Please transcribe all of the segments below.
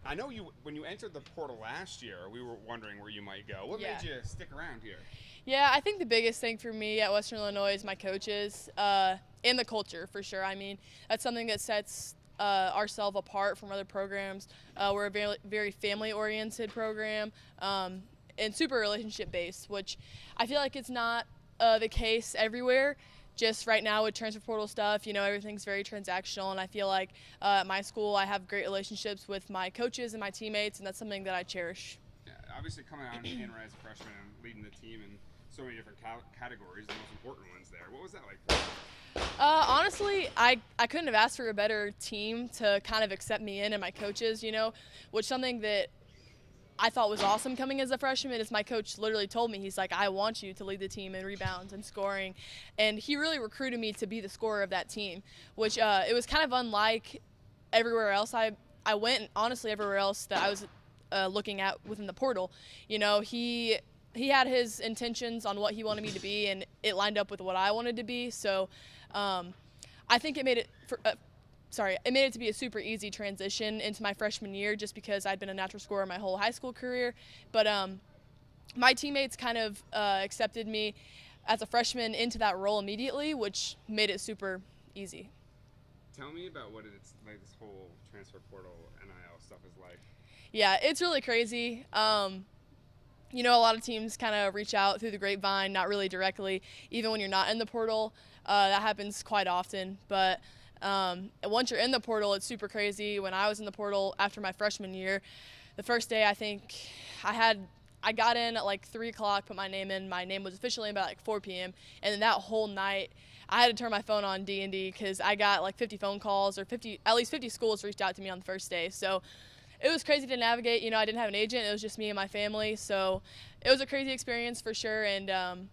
I know when you entered the portal last year, we were wondering where you might go. What made you stick around here? Yeah, I think the biggest thing for me at Western Illinois is my coaches and the culture, for sure. I mean, that's something that sets ourselves apart from other programs. We're a very, very family-oriented program and super relationship-based, which I feel like it's not the case everywhere. Just right now with transfer portal stuff, everything's very transactional, and I feel like at my school I have great relationships with my coaches and my teammates, and that's something that I cherish. Yeah, obviously coming out in as a freshman and leading the team in so many different categories, the most important ones there. What was that like for you? Honestly, I couldn't have asked for a better team to kind of accept me in and my coaches, which something that I thought was awesome coming as a freshman is my coach literally told me, he's like, I want you to lead the team in rebounds and scoring. And he really recruited me to be the scorer of that team, which it was kind of unlike everywhere else I went, and honestly everywhere else that I was looking at within the portal. He had his intentions on what he wanted me to be, and it lined up with what I wanted to be. So I think it made it to be a super easy transition into my freshman year just because I'd been a natural scorer my whole high school career. But my teammates kind of accepted me as a freshman into that role immediately, which made it super easy. Tell me about what it's like, this whole transfer portal NIL stuff is like. Yeah, it's really crazy. A lot of teams kind of reach out through the grapevine, not really directly, even when you're not in the portal. That happens quite often. But once you're in the portal, it's super crazy. When I was in the portal after my freshman year, the first day I think I got in at like 3 o'clock, put my name in. My name was officially in by like 4 p.m. And then that whole night, I had to turn my phone on D&D because I got like 50 phone calls, or at least 50 schools reached out to me on the first day. So it was crazy to navigate. I didn't have an agent. It was just me and my family. So it was a crazy experience for sure. And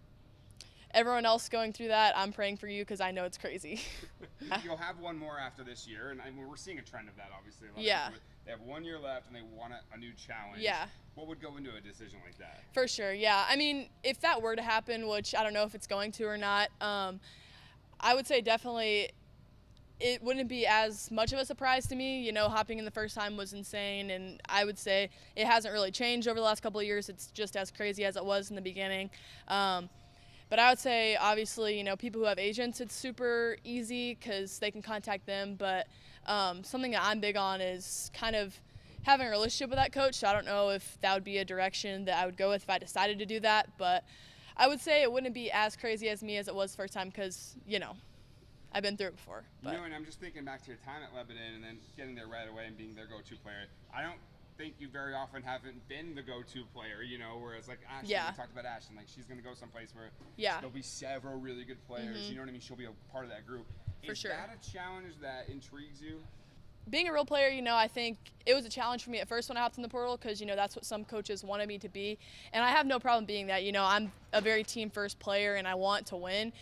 everyone else going through that, I'm praying for you because I know it's crazy. You'll have one more after this year, and we're seeing a trend of that, obviously. Yeah. They have 1 year left, and they want a new challenge. Yeah. What would go into a decision like that? For sure, yeah. I mean, if that were to happen, which I don't know if it's going to or not, I would say definitely it wouldn't be as much of a surprise to me. Hopping in the first time was insane, and I would say it hasn't really changed over the last couple of years. It's just as crazy as it was in the beginning. But I would say, obviously, people who have agents, it's super easy because they can contact them. But something that I'm big on is kind of having a relationship with that coach. So I don't know if that would be a direction that I would go with if I decided to do that. But I would say it wouldn't be as crazy as me as it was the first time because, I've been through it before. But. And I'm just thinking back to your time at Lebanon and then getting there right away and being their go-to player. I don't think you very often haven't been the go-to player, whereas like Ashton, we talked about Ashton, like she's going to go someplace where there'll be several really good players, you know what I mean? She'll be a part of that group. For sure. Is that a challenge that intrigues you? Being a real player, I think it was a challenge for me at first when I hopped in the portal because, that's what some coaches wanted me to be. And I have no problem being that. I'm a very team-first player and I want to win.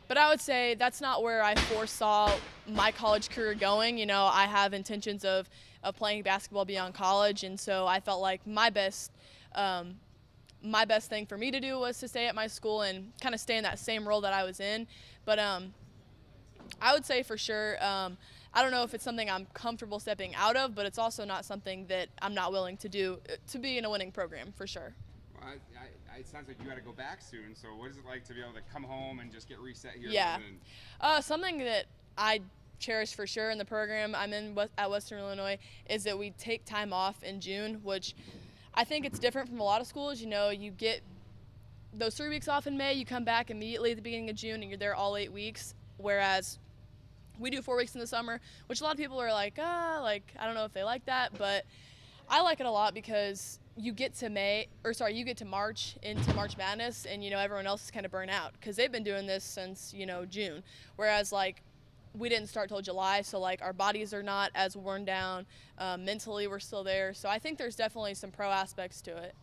But I would say that's not where I foresaw my college career going. I have intentions of playing basketball beyond college, and so I felt like my best thing for me to do was to stay at my school and kind of stay in that same role that I was in. But I would say for sure, I don't know if it's something I'm comfortable stepping out of, but it's also not something that I'm not willing to do to be in a winning program, for sure. Well, it sounds like you got to go back soon. So what is it like to be able to come home and just get reset here? Yeah. Something that I cherish for sure in the program I'm in at Western Illinois is that we take time off in June, which I think it's different from a lot of schools. You get those 3 weeks off in May, you come back immediately at the beginning of June, and you're there all 8 weeks, whereas we do 4 weeks in the summer, which a lot of people are like, I don't know if they like that, but I like it a lot because you get to March into March Madness, and everyone else is kind of burnt out because they've been doing this since June, whereas we didn't start till July, so our bodies are not as worn down. Mentally, we're still there, so I think there's definitely some pro aspects to it.